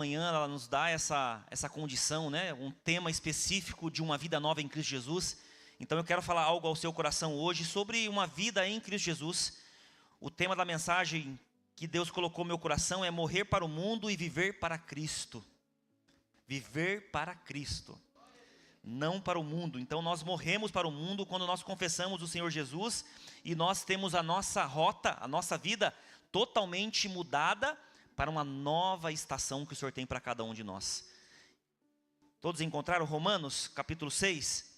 manhã ela nos dá essa condição, né? Um tema específico de uma vida nova em Cristo Jesus. Então eu quero falar algo ao seu coração hoje sobre uma vida em Cristo Jesus. O tema da mensagem que Deus colocou no meu coração é morrer para o mundo e viver para Cristo. Viver para Cristo, não para o mundo. Então nós morremos para o mundo quando nós confessamos o Senhor Jesus e nós temos a nossa rota, a nossa vida totalmente mudada para uma nova estação que o Senhor tem para cada um de nós. Todos encontraram Romanos capítulo 6?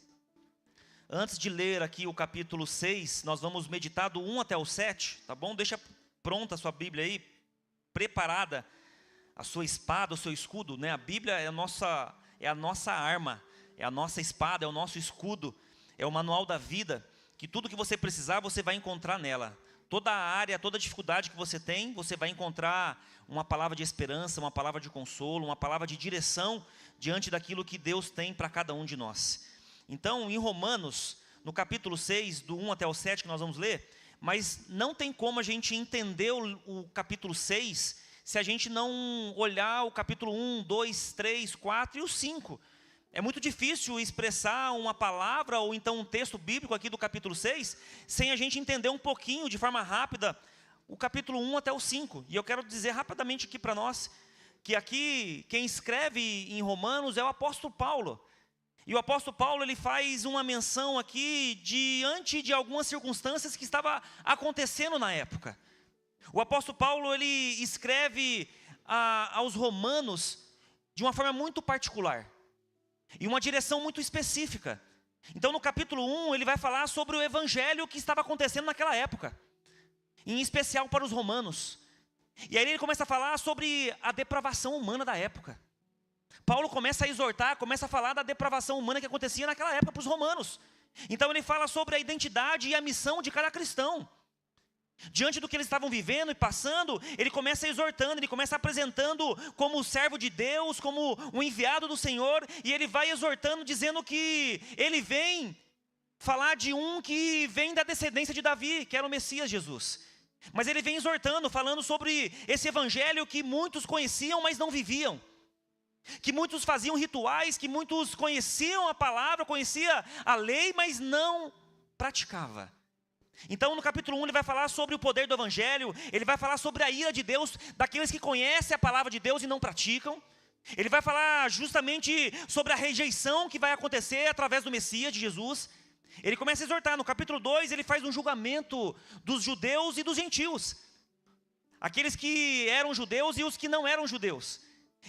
Antes de ler aqui o capítulo 6, nós vamos meditar do 1 até o 7, tá bom? Deixa pronta a sua Bíblia aí, preparada, a sua espada, o seu escudo, né? A Bíblia é a nossa arma, é a nossa espada, é o nosso escudo, é o manual da vida, que tudo que você precisar, você vai encontrar nela. Toda a área, toda a dificuldade que você tem, você vai encontrar uma palavra de esperança, uma palavra de consolo, uma palavra de direção diante daquilo que Deus tem para cada um de nós. Então, em Romanos, no capítulo 6, do 1 até o 7, que nós vamos ler, mas não tem como a gente entender o capítulo 6 se a gente não olhar o capítulo 1, 2, 3, 4 e o 5. É muito difícil expressar uma palavra ou então um texto bíblico aqui do capítulo 6 sem a gente entender um pouquinho, de forma rápida, o capítulo 1 até o 5. E eu quero dizer rapidamente aqui para nós, que aqui quem escreve em Romanos é o apóstolo Paulo. E o apóstolo Paulo, ele faz uma menção aqui diante de algumas circunstâncias que estavam acontecendo na época. O apóstolo Paulo, ele escreve aos romanos de uma forma muito particular e uma direção muito específica. Então no capítulo 1 ele vai falar sobre o evangelho que estava acontecendo naquela época, em especial para os romanos. E aí ele começa a falar sobre a depravação humana da época. Paulo começa a exortar, começa a falar da depravação humana que acontecia naquela época para os romanos. Então ele fala sobre a identidade e a missão de cada cristão. Diante do que eles estavam vivendo e passando, ele começa exortando, ele começa apresentando como o servo de Deus, como o enviado do Senhor, e ele vai exortando, dizendo que ele vem falar de um que vem da descendência de Davi, que era o Messias Jesus. Mas ele vem exortando, falando sobre esse evangelho que muitos conheciam, mas não viviam. Que muitos faziam rituais, que muitos conheciam a palavra, conhecia a lei, mas não praticava. Então no capítulo 1 ele vai falar sobre o poder do evangelho, ele vai falar sobre a ira de Deus, daqueles que conhecem a palavra de Deus e não praticam. Ele vai falar justamente sobre a rejeição que vai acontecer através do Messias, de Jesus. Ele começa a exortar, no capítulo 2 ele faz um julgamento dos judeus e dos gentios. Aqueles que eram judeus e os que não eram judeus.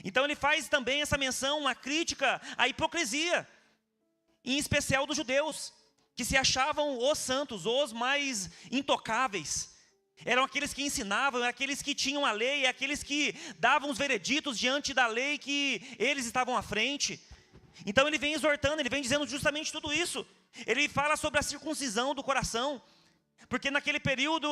Então ele faz também essa menção, uma crítica à hipocrisia, em especial dos judeus, que se achavam os santos, os mais intocáveis. Eram aqueles que ensinavam, aqueles que tinham a lei, aqueles que davam os vereditos diante da lei que eles estavam à frente. Então ele vem exortando, ele vem dizendo justamente tudo isso. Ele fala sobre a circuncisão do coração, porque naquele período,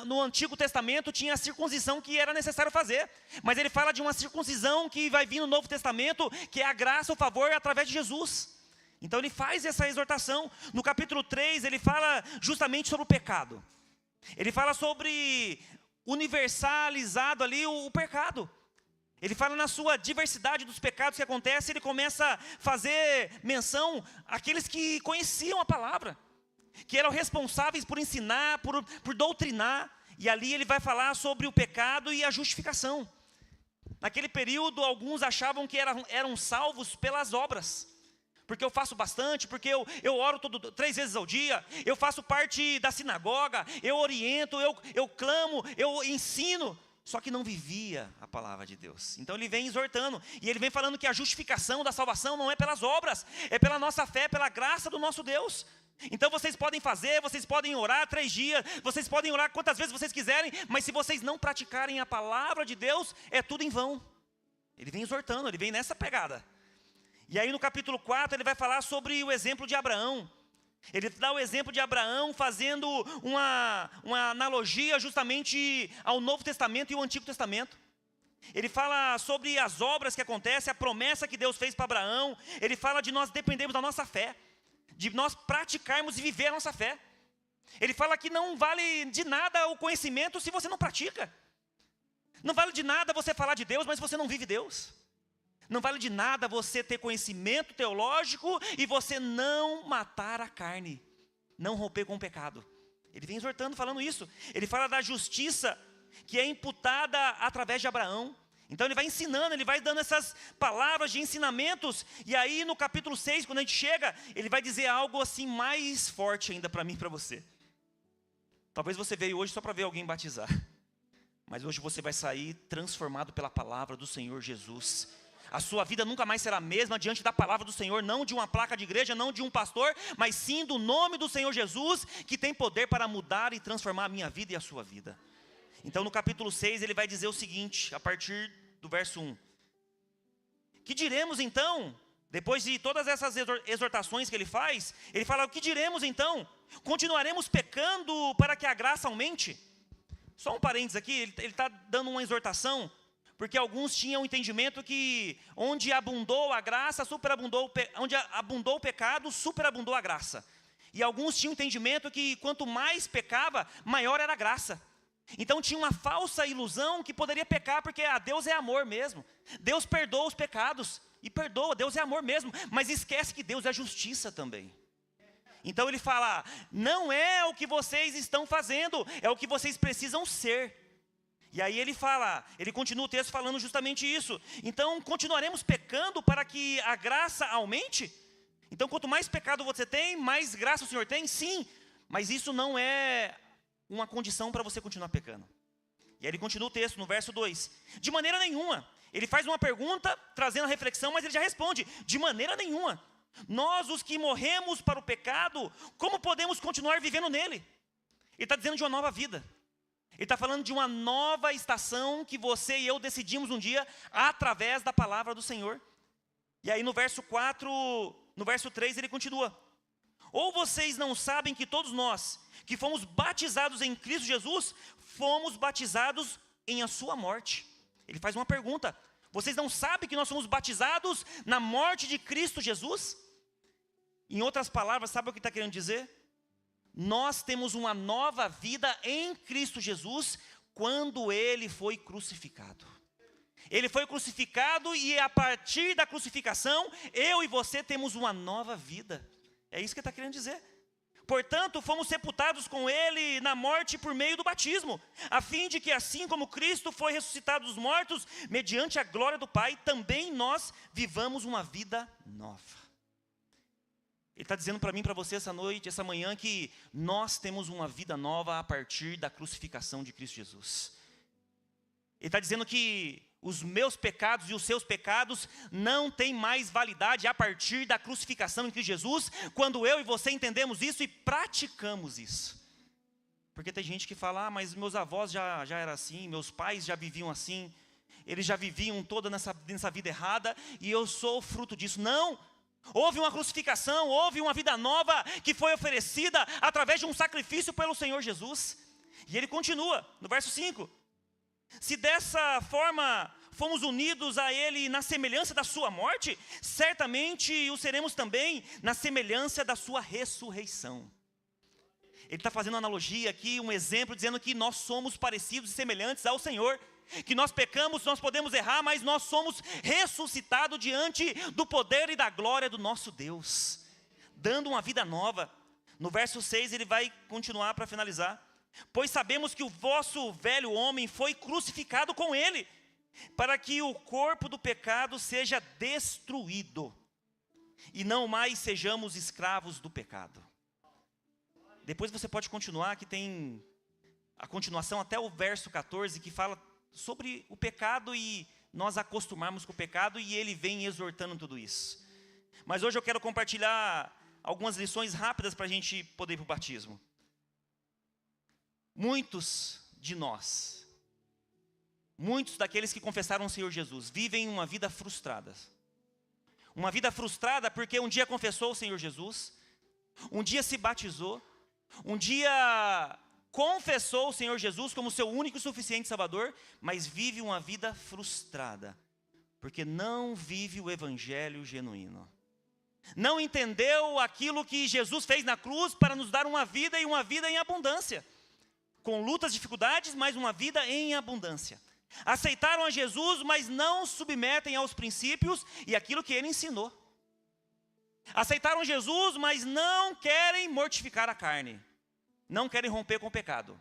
no Antigo Testamento, tinha a circuncisão que era necessário fazer. Mas ele fala de uma circuncisão que vai vir no Novo Testamento, que é a graça, o favor, através de Jesus. Então ele faz essa exortação. No capítulo 3, ele fala justamente sobre o pecado. Ele fala sobre universalizado ali o pecado. Ele fala na sua diversidade dos pecados que acontecem, ele começa a fazer menção àqueles que conheciam a palavra, que eram responsáveis por ensinar, por doutrinar. E ali ele vai falar sobre o pecado e a justificação. Naquele período, alguns achavam que eram salvos pelas obras. Porque eu faço bastante, porque eu oro 3 vezes ao dia, eu faço parte da sinagoga, eu oriento, eu clamo, eu ensino. Só que não vivia a palavra de Deus. Então ele vem exortando, e ele vem falando que a justificação da salvação não é pelas obras, é pela nossa fé, pela graça do nosso Deus. Então vocês podem fazer, vocês podem orar 3 dias, vocês podem orar quantas vezes vocês quiserem, mas se vocês não praticarem a palavra de Deus, é tudo em vão. Ele vem exortando, ele vem nessa pegada. E aí no capítulo 4 ele vai falar sobre o exemplo de Abraão. Ele dá o exemplo de Abraão fazendo uma analogia justamente ao Novo Testamento e ao Antigo Testamento. Ele fala sobre as obras que acontecem, a promessa que Deus fez para Abraão. Ele fala de nós dependermos da nossa fé, de nós praticarmos e viver a nossa fé. Ele fala que não vale de nada o conhecimento se você não pratica. Não vale de nada você falar de Deus, mas você não vive Deus. Não vale de nada você ter conhecimento teológico e você não matar a carne, não romper com o pecado. Ele vem exortando, falando isso. Ele fala da justiça que é imputada através de Abraão. Então ele vai ensinando, ele vai dando essas palavras de ensinamentos. E aí no capítulo 6, quando a gente chega, ele vai dizer algo assim mais forte ainda para mim e para você. Talvez você veio hoje só para ver alguém batizar. Mas hoje você vai sair transformado pela palavra do Senhor Jesus. A sua vida nunca mais será a mesma diante da palavra do Senhor, não de uma placa de igreja, não de um pastor, mas sim do nome do Senhor Jesus, que tem poder para mudar e transformar a minha vida e a sua vida. Então no capítulo 6 ele vai dizer o seguinte, a partir do verso 1. Que diremos então, depois de todas essas exortações que ele faz, ele fala, o que diremos então? Continuaremos pecando para que a graça aumente? Só um parênteses aqui, ele está dando uma exortação, porque alguns tinham o entendimento que onde abundou a graça, onde abundou o pecado, superabundou a graça. E alguns tinham o entendimento que quanto mais pecava, maior era a graça. Então tinha uma falsa ilusão que poderia pecar, porque Deus é amor mesmo. Deus perdoa os pecados, e perdoa, Deus é amor mesmo. Mas esquece que Deus é justiça também. Então ele fala, não é o que vocês estão fazendo, é o que vocês precisam ser. E aí ele fala, ele continua o texto falando justamente isso. Então continuaremos pecando para que a graça aumente? Então quanto mais pecado você tem, mais graça o Senhor tem? Sim, mas isso não é uma condição para você continuar pecando. E aí ele continua o texto no verso 2. De maneira nenhuma. Ele faz uma pergunta, trazendo a reflexão, mas ele já responde, de maneira nenhuma. Nós os que morremos para o pecado, como podemos continuar vivendo nele? Ele está dizendo de uma nova vida. Ele está falando de uma nova estação que você e eu decidimos um dia através da palavra do Senhor. E aí no verso 4, no verso 3 ele continua. Ou vocês não sabem que todos nós que fomos batizados em Cristo Jesus, fomos batizados em a sua morte? Ele faz uma pergunta. Vocês não sabem que nós somos batizados na morte de Cristo Jesus? Em outras palavras, sabe o que está querendo dizer? Nós temos uma nova vida em Cristo Jesus quando Ele foi crucificado. Ele foi crucificado e a partir da crucificação, eu e você temos uma nova vida. É isso que ele está querendo dizer. Portanto, fomos sepultados com Ele na morte por meio do batismo, a fim de que assim como Cristo foi ressuscitado dos mortos, mediante a glória do Pai, também nós vivamos uma vida nova. Ele está dizendo para mim, para você essa noite, essa manhã, que nós temos uma vida nova a partir da crucificação de Cristo Jesus. Ele está dizendo que os meus pecados e os seus pecados não têm mais validade a partir da crucificação em Cristo Jesus, quando eu e você entendemos isso e praticamos isso. Porque tem gente que fala, mas meus avós já eram assim, meus pais já viviam assim, eles já viviam toda nessa vida errada, e eu sou fruto disso. Não! Houve uma crucificação, houve uma vida nova que foi oferecida através de um sacrifício pelo Senhor Jesus. E ele continua, no verso 5. Se dessa forma fomos unidos a Ele na semelhança da sua morte, certamente o seremos também na semelhança da sua ressurreição. Ele está fazendo uma analogia aqui, um exemplo, dizendo que nós somos parecidos e semelhantes ao Senhor. Que nós pecamos, nós podemos errar, mas nós somos ressuscitados diante do poder e da glória do nosso Deus, dando uma vida nova. No verso 6 ele vai continuar para finalizar. Pois sabemos que o vosso velho homem foi crucificado com Ele, para que o corpo do pecado seja destruído, e não mais sejamos escravos do pecado. Depois você pode continuar, que tem a continuação até o verso 14, que fala sobre o pecado e nós acostumarmos com o pecado, e ele vem exortando tudo isso. Mas hoje eu quero compartilhar algumas lições rápidas para a gente poder ir para o batismo. Muitos de nós, muitos daqueles que confessaram o Senhor Jesus, vivem uma vida frustrada. Uma vida frustrada porque um dia confessou o Senhor Jesus, um dia se batizou, um dia confessou o Senhor Jesus como seu único e suficiente Salvador, mas vive uma vida frustrada, porque não vive o Evangelho genuíno. Não entendeu aquilo que Jesus fez na cruz para nos dar uma vida e uma vida em abundância. Com lutas, dificuldades, mas uma vida em abundância. Aceitaram a Jesus, mas não submetem aos princípios e aquilo que ele ensinou. Aceitaram Jesus, mas não querem mortificar a carne. Não querem romper com o pecado.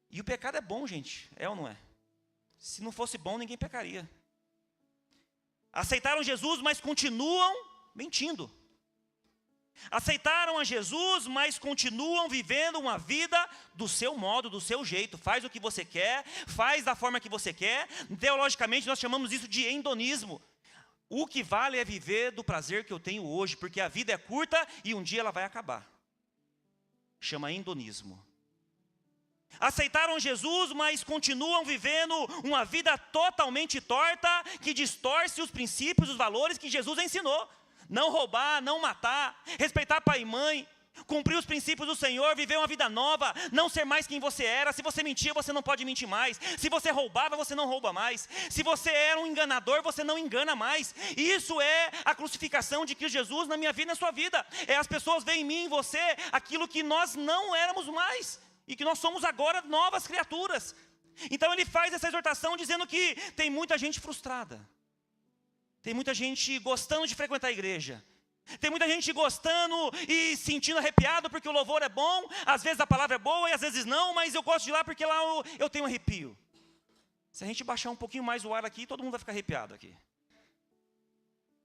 E o pecado é bom, gente, é ou não é? Se não fosse bom, ninguém pecaria. Aceitaram Jesus, mas continuam mentindo. Aceitaram a Jesus, mas continuam vivendo uma vida do seu modo, do seu jeito. Faz o que você quer, faz da forma que você quer. Teologicamente, nós chamamos isso de hedonismo. O que vale é viver do prazer que eu tenho hoje, porque a vida é curta e um dia ela vai acabar. Chama hedonismo. Aceitaram Jesus, mas continuam vivendo uma vida totalmente torta, que distorce os princípios, os valores que Jesus ensinou. Não roubar, não matar, respeitar pai e mãe, cumprir os princípios do Senhor, viver uma vida nova, não ser mais quem você era. Se você mentia, você não pode mentir mais. Se você roubava, você não rouba mais. Se você era um enganador, você não engana mais. Isso é a crucificação de Cristo Jesus na minha vida e na sua vida. É as pessoas veem em mim, em você, aquilo que nós não éramos mais. E que nós somos agora novas criaturas. Então ele faz essa exortação dizendo que tem muita gente frustrada. Tem muita gente gostando de frequentar a igreja. Tem muita gente gostando e sentindo arrepiado porque o louvor é bom. Às vezes a palavra é boa e às vezes não, mas eu gosto de ir lá porque lá eu tenho arrepio. Se a gente baixar um pouquinho mais o ar aqui, todo mundo vai ficar arrepiado aqui.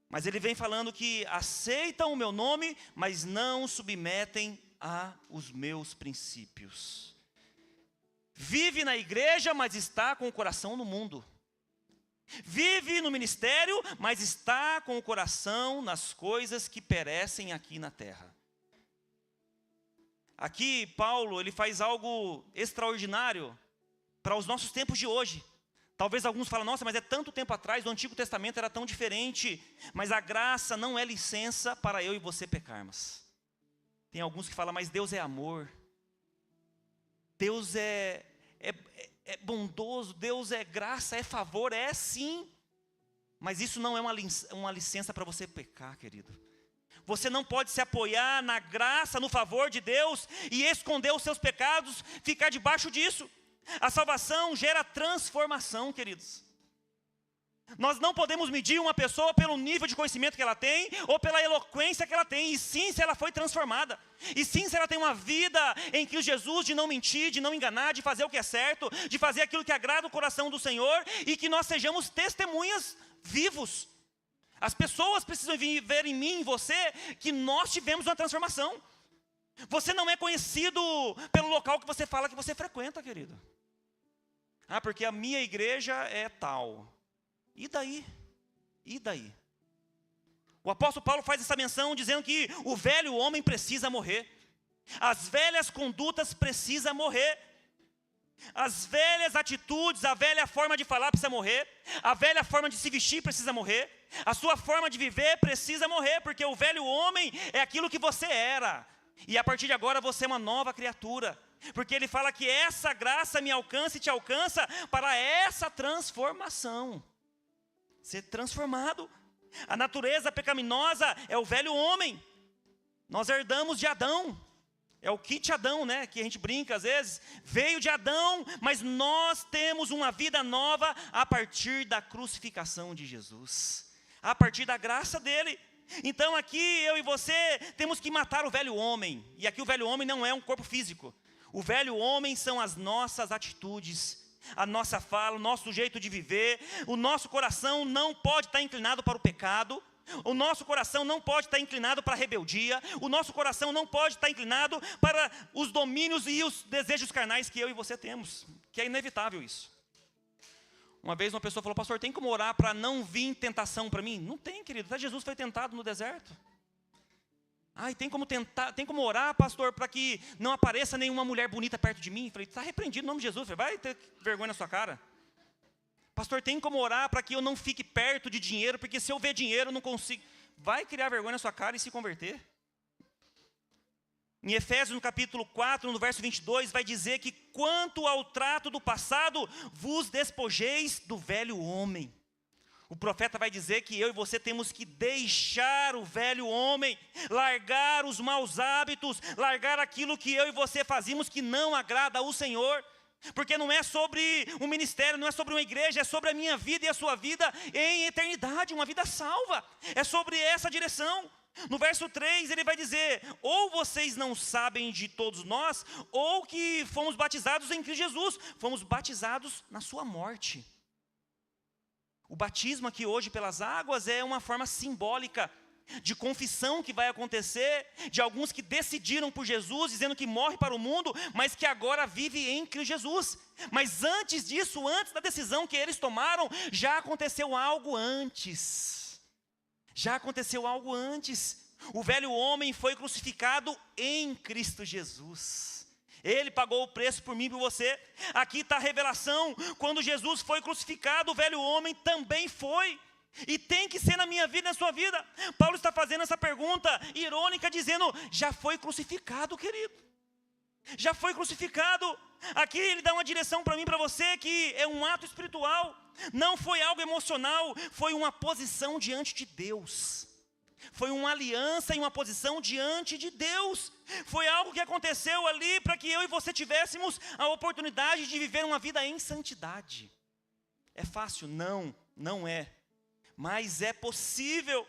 Mas ele vem falando que aceitam o meu nome, mas não submetem aos meus princípios. Vive na igreja, mas está com o coração no mundo. Vive no ministério, mas está com o coração nas coisas que perecem aqui na terra. Aqui, Paulo, ele faz algo extraordinário para os nossos tempos de hoje. Talvez alguns falem, nossa, mas é tanto tempo atrás, o Antigo Testamento era tão diferente. Mas a graça não é licença para eu e você pecarmos. Tem alguns que falam, mas Deus é amor. Deus é bondoso, Deus é graça, é favor, é sim. Mas isso não é uma licença para você pecar, querido. Você não pode se apoiar na graça, no favor de Deus e esconder os seus pecados, ficar debaixo disso. A salvação gera transformação, queridos. Nós não podemos medir uma pessoa pelo nível de conhecimento que ela tem ou pela eloquência que ela tem, e sim se ela foi transformada, e sim se ela tem uma vida em Cristo Jesus de não mentir, de não enganar, de fazer o que é certo, de fazer aquilo que agrada o coração do Senhor, e que nós sejamos testemunhas vivos. As pessoas precisam ver em mim, em você, que nós tivemos uma transformação. Você não é conhecido pelo local que você fala que você frequenta, querido. Ah, porque a minha igreja é tal. E daí? E daí? O apóstolo Paulo faz essa menção dizendo que o velho homem precisa morrer. As velhas condutas precisam morrer. As velhas atitudes, a velha forma de falar precisa morrer. A velha forma de se vestir precisa morrer. A sua forma de viver precisa morrer, porque o velho homem é aquilo que você era. E a partir de agora você é uma nova criatura. Porque ele fala que essa graça me alcança e te alcança para essa transformação. Ser transformado. A natureza pecaminosa é o velho homem. Nós herdamos de Adão. É o kit Adão, né? Que a gente brinca às vezes. Veio de Adão, mas nós temos uma vida nova a partir da crucificação de Jesus. A partir da graça dele. Então aqui eu e você temos que matar o velho homem. E aqui o velho homem não é um corpo físico. O velho homem são as nossas atitudes, a nossa fala, o nosso jeito de viver. O nosso coração não pode estar inclinado para o pecado. O nosso coração não pode estar inclinado para a rebeldia. O nosso coração não pode estar inclinado para os domínios e os desejos carnais que eu e você temos. Que é inevitável isso. Uma vez uma pessoa falou, pastor, tem como orar para não vir tentação para mim? Não tem, querido, até Jesus foi tentado no deserto. Ai, tem como orar, pastor, para que não apareça nenhuma mulher bonita perto de mim? Eu falei, está repreendido em nome de Jesus, vai ter vergonha na sua cara. Pastor, tem como orar para que eu não fique perto de dinheiro, porque se eu ver dinheiro eu não consigo. Vai criar vergonha na sua cara e se converter. Em Efésios, no capítulo 4, no verso 22, vai dizer que quanto ao trato do passado, vos despojeis do velho homem. O profeta vai dizer que eu e você temos que deixar o velho homem, largar os maus hábitos, largar aquilo que eu e você fazíamos que não agrada ao Senhor. Porque não é sobre um ministério, não é sobre uma igreja, é sobre a minha vida e a sua vida em eternidade, uma vida salva. É sobre essa direção. No verso 3 ele vai dizer: ou vocês não sabem de todos nós, ou que fomos batizados em Cristo Jesus, fomos batizados na sua morte. O batismo aqui hoje pelas águas é uma forma simbólica de confissão que vai acontecer, de alguns que decidiram por Jesus, dizendo que morre para o mundo, mas que agora vive em Cristo Jesus. Mas antes disso, antes da decisão que eles tomaram, já aconteceu algo antes. Já aconteceu algo antes. O velho homem foi crucificado em Cristo Jesus. Ele pagou o preço por mim e por você. Aqui está a revelação: quando Jesus foi crucificado, o velho homem também foi. E tem que ser na minha vida e na sua vida. Paulo está fazendo essa pergunta irônica, dizendo: já foi crucificado, querido. Já foi crucificado. Aqui ele dá uma direção para mim e para você, que é um ato espiritual. Não foi algo emocional, foi uma posição diante de Deus. Foi uma aliança e uma posição diante de Deus. Foi algo que aconteceu ali para que eu e você tivéssemos a oportunidade de viver uma vida em santidade. É fácil? Não, não é. Mas é possível.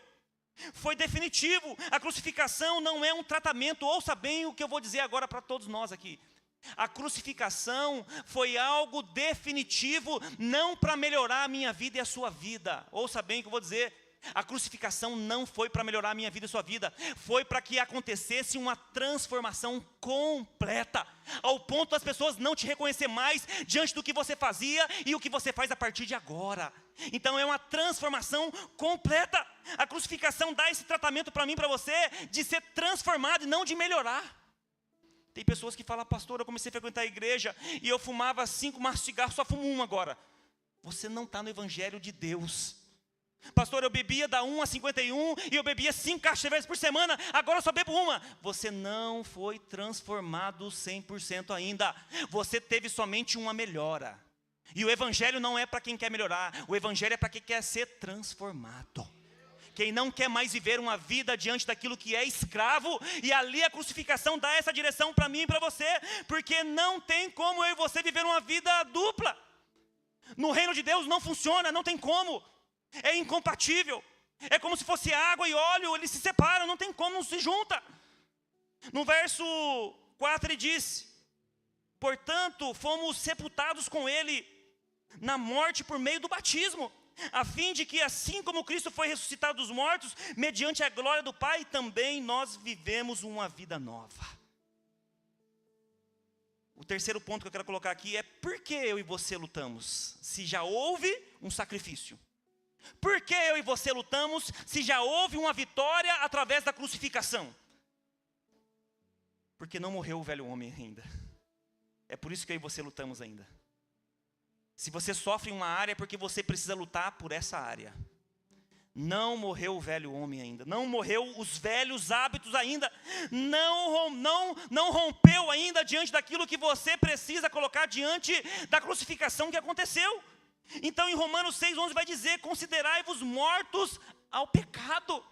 Foi definitivo. A crucificação não é um tratamento. Ouça bem o que eu vou dizer agora para todos nós aqui. A crucificação foi algo definitivo, não para melhorar a minha vida e a sua vida. Ouça bem o que eu vou dizer. A crucificação não foi para melhorar a minha vida e a sua vida. Foi para que acontecesse uma transformação completa, ao ponto das pessoas não te reconhecer mais diante do que você fazia e o que você faz a partir de agora. Então é uma transformação completa. A crucificação dá esse tratamento para mim e para você, de ser transformado e não de melhorar. Tem pessoas que falam: pastor, eu comecei a frequentar a igreja e eu fumava 5 maços de cigarro, só fumo 1 agora. Você não está no evangelho de Deus. Pastor, eu bebia da 1 a 51 e eu bebia 5 caixas de cerveja por semana, agora eu só bebo 1. Você não foi transformado 100% ainda. Você teve somente uma melhora. E o evangelho não é para quem quer melhorar, o evangelho é para quem quer ser transformado. Quem não quer mais viver uma vida diante daquilo que é escravo. E ali a crucificação dá essa direção para mim e para você. Porque não tem como eu e você viver uma vida dupla. No reino de Deus não funciona, não tem como. É incompatível. É como se fosse água e óleo, eles se separam, não tem como, não se junta. No verso 4 ele diz: portanto, fomos sepultados com ele na morte por meio do batismo, a fim de que, assim como Cristo foi ressuscitado dos mortos, mediante a glória do Pai, também nós vivemos uma vida nova. O terceiro ponto que eu quero colocar aqui é: por que eu e você lutamos, se já houve um sacrifício? Por que eu e você lutamos, se já houve uma vitória através da crucificação? Porque não morreu o velho homem ainda. É por isso que eu e você lutamos ainda. Se você sofre em uma área, é porque você precisa lutar por essa área. Não morreu o velho homem ainda. Não morreu os velhos hábitos ainda. Não rompeu ainda diante daquilo que você precisa colocar diante da crucificação que aconteceu. Então em Romanos 6:11 vai dizer: considerai-vos mortos ao pecado.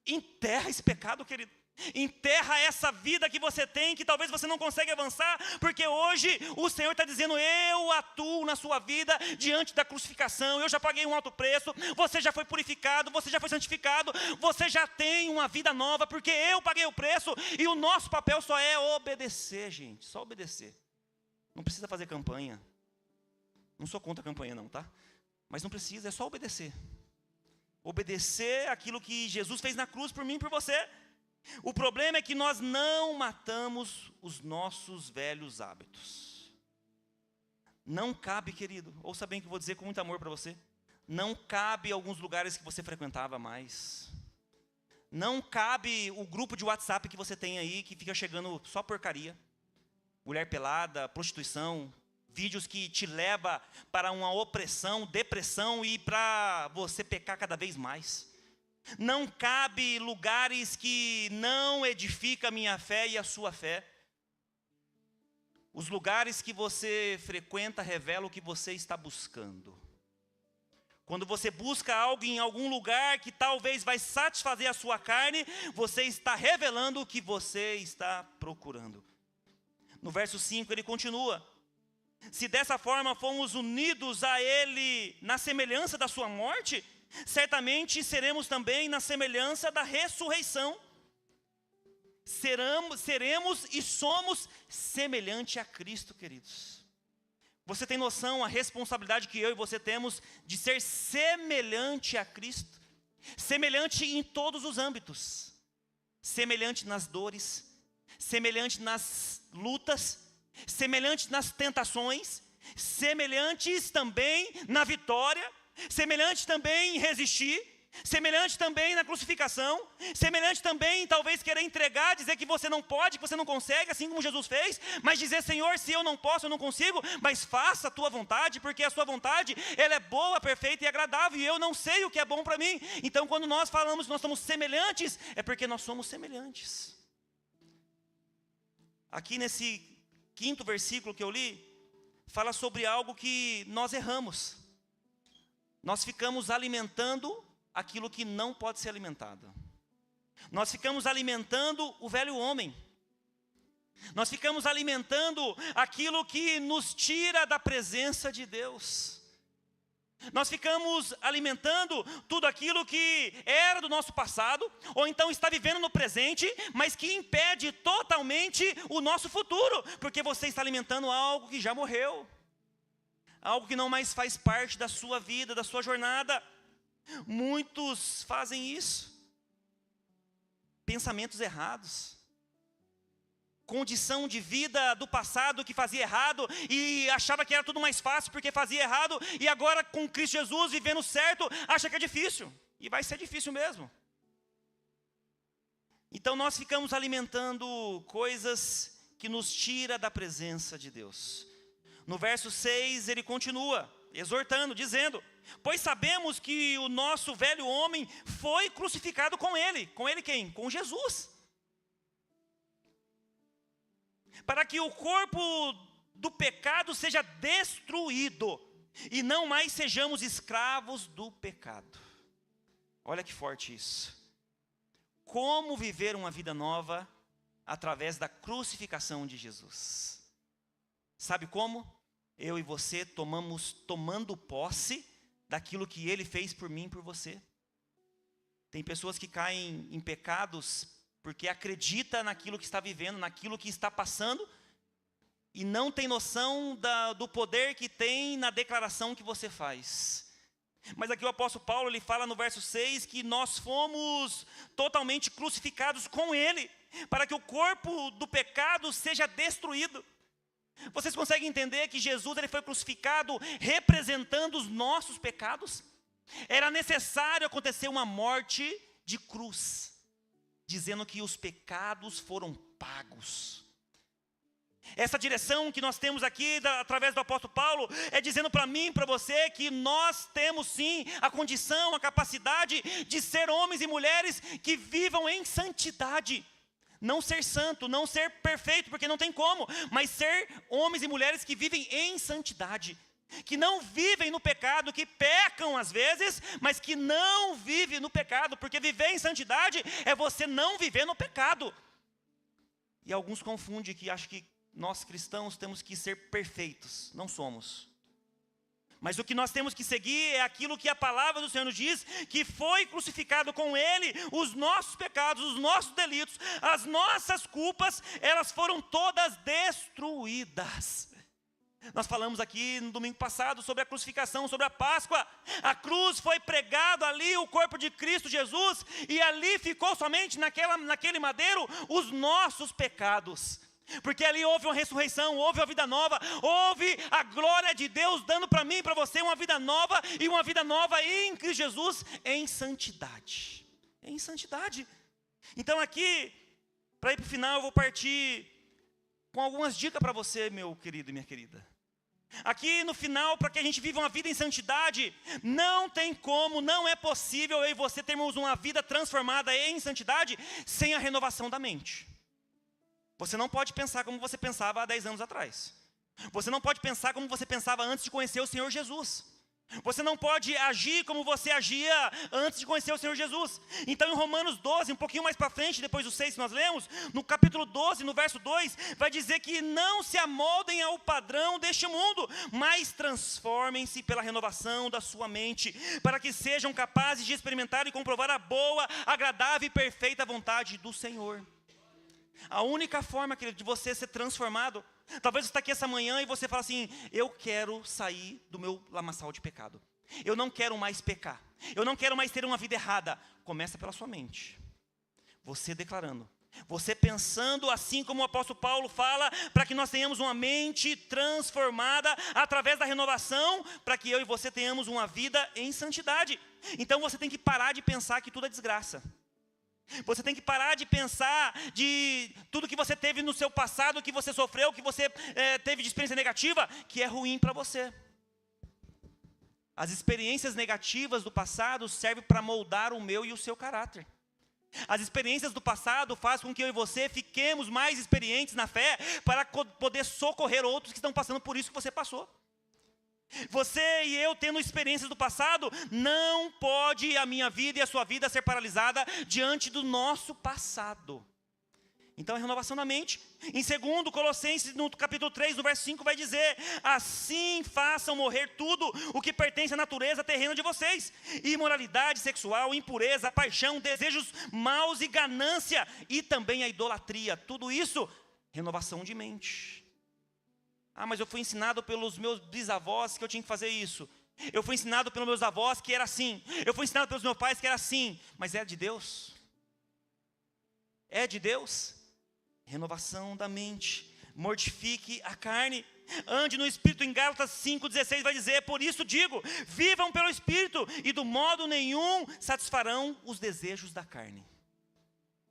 Enterra esse pecado, querido. Enterra essa vida que você tem, que talvez você não consiga avançar, porque hoje o Senhor está dizendo: eu atuo na sua vida diante da crucificação. Eu já paguei um alto preço, você já foi purificado, você já foi santificado, você já tem uma vida nova, porque eu paguei o preço. E o nosso papel só é obedecer, gente, só obedecer. Não precisa fazer campanha. Não sou contra a campanha não, tá? Mas não precisa, é só obedecer. Obedecer aquilo que Jesus fez na cruz por mim e por você. O problema é que nós não matamos os nossos velhos hábitos. Não cabe, querido, ouça bem o que eu vou dizer com muito amor para você. Não cabe alguns lugares que você frequentava mais. Não cabe o grupo de WhatsApp que você tem aí, que fica chegando só porcaria. Mulher pelada, prostituição, vídeos que te levam para uma opressão, depressão e para você pecar cada vez mais. Não cabe lugares que não edificam a minha fé e a sua fé. Os lugares que você frequenta revelam o que você está buscando. Quando você busca algo em algum lugar que talvez vai satisfazer a sua carne, você está revelando o que você está procurando. No verso 5 ele continua: Se dessa forma fomos unidos a Ele na semelhança da sua morte, certamente seremos também na semelhança da ressurreição. Seremos e somos semelhante a Cristo, queridos. Você tem noção a responsabilidade que eu e você temos de ser semelhante a Cristo? Semelhante em todos os âmbitos. Semelhante nas dores, semelhante nas lutas, semelhante nas tentações, semelhantes também na vitória, semelhante também em resistir, semelhante também na crucificação, semelhante também em talvez querer entregar, dizer que você não pode, que você não consegue, assim como Jesus fez, mas dizer, Senhor, se eu não posso, eu não consigo, mas faça a tua vontade, porque a sua vontade, ela é boa, perfeita e agradável, e eu não sei o que é bom para mim. Então, quando nós falamos que nós somos semelhantes, é porque nós somos semelhantes. Aqui nesse 5º versículo que eu li, fala sobre algo que nós erramos. Nós ficamos alimentando aquilo que não pode ser alimentado. Nós ficamos alimentando o velho homem. Nós ficamos alimentando aquilo que nos tira da presença de Deus. Nós ficamos alimentando tudo aquilo que era do nosso passado, ou então está vivendo no presente, mas que impede totalmente o nosso futuro, porque você está alimentando algo que já morreu, algo que não mais faz parte da sua vida, da sua jornada. Muitos fazem isso. Pensamentos errados. Condição de vida do passado que fazia errado e achava que era tudo mais fácil porque fazia errado, e agora com Cristo Jesus vivendo certo, acha que é difícil, e vai ser difícil mesmo. Então nós ficamos alimentando coisas que nos tira da presença de Deus. No verso 6 ele continua exortando, dizendo: pois sabemos que o nosso velho homem foi crucificado com ele. Com ele quem? Com Jesus. Para que o corpo do pecado seja destruído, e não mais sejamos escravos do pecado. Olha que forte isso. Como viver uma vida nova através da crucificação de Jesus? Sabe como? Eu e você tomando posse daquilo que Ele fez por mim e por você. Tem pessoas que caem em pecados porque acredita naquilo que está vivendo, naquilo que está passando, e não tem noção do poder que tem na declaração que você faz. Mas aqui o apóstolo Paulo, ele fala no verso 6, que nós fomos totalmente crucificados com Ele, para que o corpo do pecado seja destruído. Vocês conseguem entender que Jesus ele foi crucificado representando os nossos pecados? Era necessário acontecer uma morte de cruz, dizendo que os pecados foram pagos. Essa direção que nós temos aqui, através do apóstolo Paulo, é dizendo para mim e para você que nós temos sim a condição, a capacidade de ser homens e mulheres que vivam em santidade. Não ser santo, não ser perfeito, porque não tem como, mas ser homens e mulheres que vivem em santidade, que não vivem no pecado, que pecam às vezes, mas que não vivem no pecado, porque viver em santidade é você não viver no pecado. E alguns confundem que acham que nós cristãos temos que ser perfeitos. Não somos. Mas o que nós temos que seguir é aquilo que a palavra do Senhor nos diz, que foi crucificado com Ele, os nossos pecados, os nossos delitos, as nossas culpas, elas foram todas destruídas. Nós falamos aqui no domingo passado sobre a crucificação, sobre a Páscoa. A cruz foi pregado ali, o corpo de Cristo Jesus, e ali ficou somente naquele madeiro os nossos pecados. Porque ali houve uma ressurreição, houve uma vida nova, houve a glória de Deus dando para mim e para você uma vida nova, e uma vida nova em Cristo Jesus, em santidade. Em santidade. Então aqui, para ir para o final, eu vou partir com algumas dicas para você, meu querido e minha querida. Aqui no final, para que a gente viva uma vida em santidade, não tem como, não é possível eu e você termos uma vida transformada em santidade sem a renovação da mente. Você não pode pensar como você pensava há 10 anos atrás. Você não pode pensar como você pensava antes de conhecer o Senhor Jesus. Você não pode agir como você agia antes de conhecer o Senhor Jesus. Então em Romanos 12, um pouquinho mais para frente, depois do 6 que nós lemos, no capítulo 12, no verso 2, vai dizer que não se amoldem ao padrão deste mundo, mas transformem-se pela renovação da sua mente, para que sejam capazes de experimentar e comprovar a boa, agradável e perfeita vontade do Senhor. A única forma, querido, de você ser transformado, talvez você está aqui essa manhã e você fala assim: eu quero sair do meu lamaçal de pecado. Eu não quero mais pecar. Eu não quero mais ter uma vida errada. Começa pela sua mente. Você declarando. Você pensando assim como o apóstolo Paulo fala, para que nós tenhamos uma mente transformada através da renovação, para que eu e você tenhamos uma vida em santidade. Então você tem que parar de pensar que tudo é desgraça. Você tem que parar de pensar de tudo que você teve no seu passado, que você sofreu, que você teve de experiência negativa, que é ruim para você. As experiências negativas do passado servem para moldar o meu e o seu caráter. As experiências do passado fazem com que eu e você fiquemos mais experientes na fé, para poder socorrer outros que estão passando por isso que você passou. Você e eu, tendo experiências do passado, não pode a minha vida e a sua vida ser paralisada diante do nosso passado. Então é renovação da mente. Em segundo, Colossenses, no capítulo 3, no verso 5, vai dizer: assim façam morrer tudo o que pertence à natureza terrena de vocês: imoralidade sexual, impureza, paixão, desejos maus e ganância, e também a idolatria. Tudo isso, renovação de mente. Ah, mas eu fui ensinado pelos meus bisavós que eu tinha que fazer isso. Eu fui ensinado pelos meus avós que era assim. Eu fui ensinado pelos meus pais que era assim. Mas é de Deus? É de Deus? Renovação da mente. Mortifique a carne. Ande no Espírito. Em Gálatas 5,16 vai dizer: por isso digo, vivam pelo Espírito, e do modo nenhum satisfarão os desejos da carne.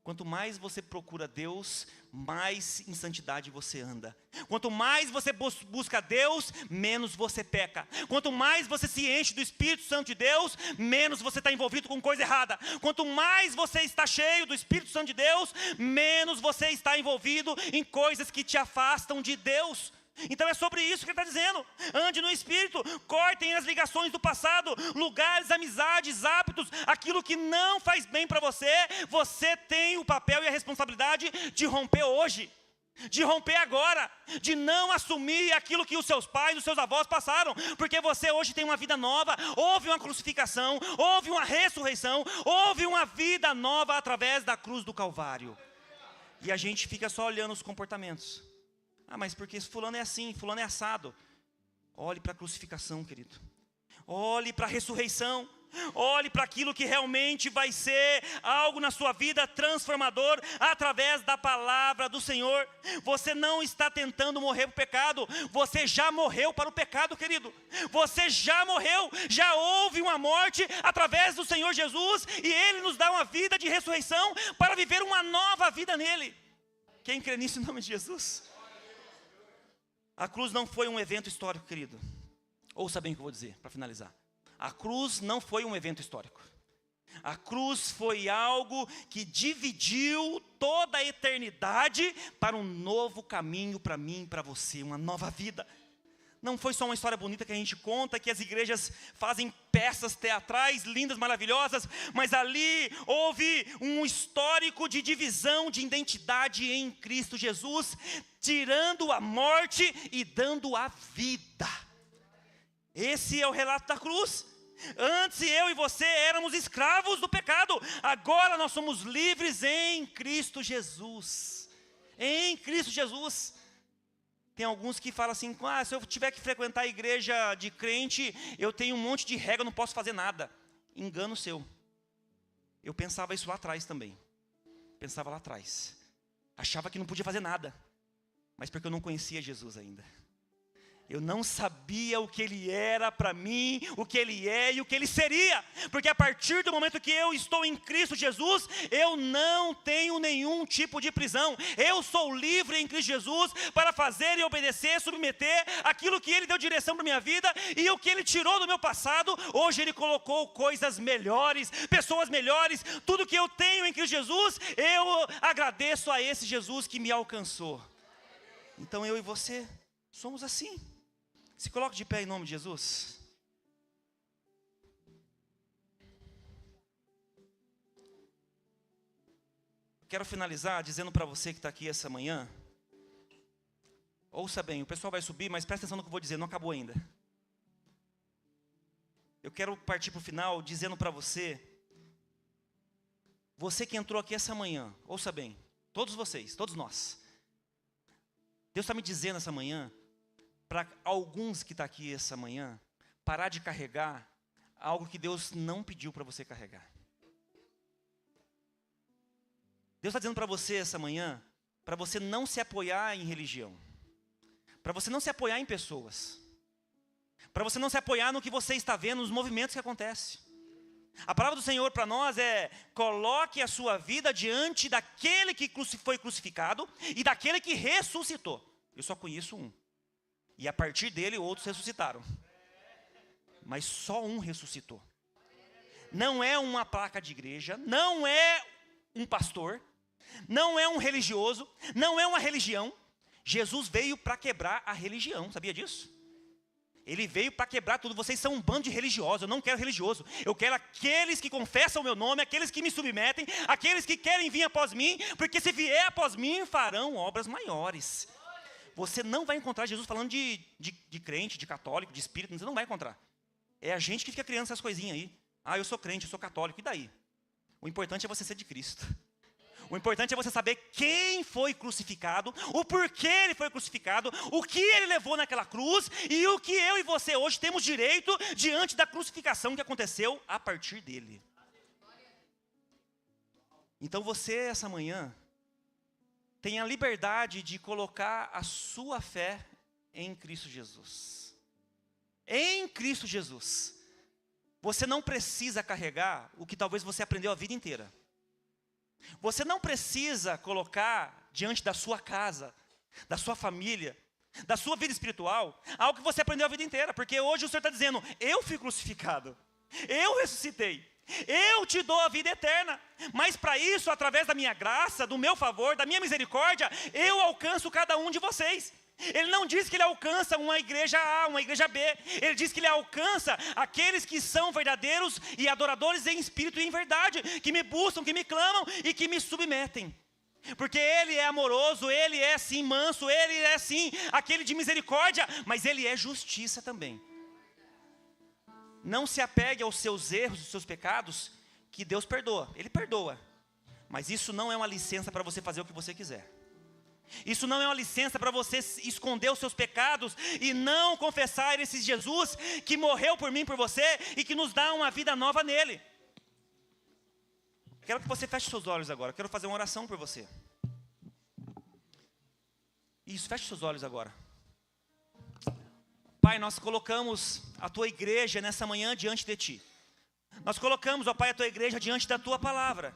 Quanto mais você procura Deus, mais em santidade você anda. Quanto mais você busca Deus, menos você peca. Quanto mais você se enche do Espírito Santo de Deus, menos você está envolvido com coisa errada. Quanto mais você está cheio do Espírito Santo de Deus, menos você está envolvido em coisas que te afastam de Deus. Então é sobre isso que ele está dizendo. Ande no Espírito, cortem as ligações do passado, lugares, amizades, hábitos, aquilo que não faz bem para você. Você tem o papel e a responsabilidade de romper hoje, de romper agora, de não assumir aquilo que os seus pais, os seus avós passaram, porque você hoje tem uma vida nova. Houve uma crucificação, houve uma ressurreição, houve uma vida nova através da cruz do Calvário. E a gente fica só olhando os comportamentos. Ah, mas porque fulano é assim, fulano é assado. Olhe para a crucificação, querido. Olhe para a ressurreição. Olhe para aquilo que realmente vai ser algo na sua vida transformador através da palavra do Senhor. Você não está tentando morrer para o pecado. Você já morreu para o pecado, querido. Você já morreu. Já houve uma morte através do Senhor Jesus, e Ele nos dá uma vida de ressurreição para viver uma nova vida nele. Quem crê nisso em nome de Jesus? A cruz não foi um evento histórico, querido. Ouça bem o que eu vou dizer, para finalizar. A cruz não foi um evento histórico. A cruz foi algo que dividiu toda a eternidade para um novo caminho para mim e para você, uma nova vida. Não foi só uma história bonita que a gente conta, que as igrejas fazem peças teatrais lindas, maravilhosas, mas ali houve um histórico de divisão de identidade em Cristo Jesus, tirando a morte e dando a vida. Esse é o relato da cruz. Antes eu e você éramos escravos do pecado, agora nós somos livres em Cristo Jesus. Em Cristo Jesus. Tem alguns que falam assim: ah, se eu tiver que frequentar a igreja de crente, eu tenho um monte de regra, não posso fazer nada. Engano seu. Eu pensava isso lá atrás também. Pensava lá atrás. Achava que não podia fazer nada. Mas porque eu não conhecia Jesus ainda. Eu não sabia o que Ele era para mim, o que Ele é e o que Ele seria. Porque a partir do momento que eu estou em Cristo Jesus, eu não tenho nenhum tipo de prisão. Eu sou livre em Cristo Jesus para fazer e obedecer, submeter aquilo que Ele deu direção para a minha vida. E o que Ele tirou do meu passado, hoje Ele colocou coisas melhores, pessoas melhores. Tudo que eu tenho em Cristo Jesus, eu agradeço a esse Jesus que me alcançou. Então eu e você somos assim. Se coloque de pé em nome de Jesus. quero finalizar dizendo para você que está aqui essa manhã, ouça bem, o pessoal vai subir, mas presta atenção no que eu vou dizer, não acabou ainda. Eu quero partir para o final dizendo para você que entrou aqui essa manhã, ouça bem, todos vocês, todos nós. Deus está me dizendo essa manhã, para alguns que estão aqui essa manhã, parar de carregar algo que Deus não pediu para você carregar. Deus está dizendo para você essa manhã, para você não se apoiar em religião, para você não se apoiar em pessoas, para você não se apoiar no que você está vendo, nos movimentos que acontecem. A palavra do Senhor para nós é: coloque a sua vida diante daquele que foi crucificado e daquele que ressuscitou. Eu só conheço um, e a partir dele outros ressuscitaram, mas só um ressuscitou. Não é uma placa de igreja, não é um pastor, não é um religioso, não é uma religião. Jesus veio para quebrar a religião, sabia disso? Ele veio para quebrar tudo. Vocês são um bando de religiosos. Eu não quero religioso. Eu quero aqueles que confessam o meu nome, aqueles que me submetem, aqueles que querem vir após mim, porque se vier após mim, farão obras maiores. Você não vai encontrar Jesus falando de crente, de católico, de espírito. Você não vai encontrar. É a gente que fica criando essas coisinhas aí. Ah, eu sou crente, eu sou católico, e daí? O importante é você ser de Cristo. O importante é você saber quem foi crucificado, o porquê ele foi crucificado, o que ele levou naquela cruz e o que eu e você hoje temos direito diante da crucificação que aconteceu a partir dele. Então você, essa manhã, tem a liberdade de colocar a sua fé em Cristo Jesus. Em Cristo Jesus. Você não precisa carregar o que talvez você aprendeu a vida inteira. Você não precisa colocar diante da sua casa, da sua família, da sua vida espiritual, algo que você aprendeu a vida inteira. Porque hoje o Senhor está dizendo: eu fui crucificado, eu ressuscitei, eu te dou a vida eterna. Mas para isso, através da minha graça, do meu favor, da minha misericórdia, eu alcanço cada um de vocês. Ele não diz que ele alcança uma igreja A, uma igreja B. Ele diz que ele alcança aqueles que são verdadeiros e adoradores em espírito e em verdade, que me buscam, que me clamam e que me submetem. Porque ele é amoroso, ele é sim manso, ele é sim aquele de misericórdia, mas ele é justiça também. Não se apegue aos seus erros, aos seus pecados, que Deus perdoa. Ele perdoa. Mas isso não é uma licença para você fazer o que você quiser. Isso não é uma licença para você esconder os seus pecados e não confessar esse Jesus que morreu por mim e por você e que nos dá uma vida nova nele. Quero que você feche seus olhos agora. Quero fazer uma oração por você. Isso, feche seus olhos agora. Pai, nós colocamos a tua igreja nessa manhã diante de ti. Nós colocamos, ó Pai, a tua igreja diante da tua palavra.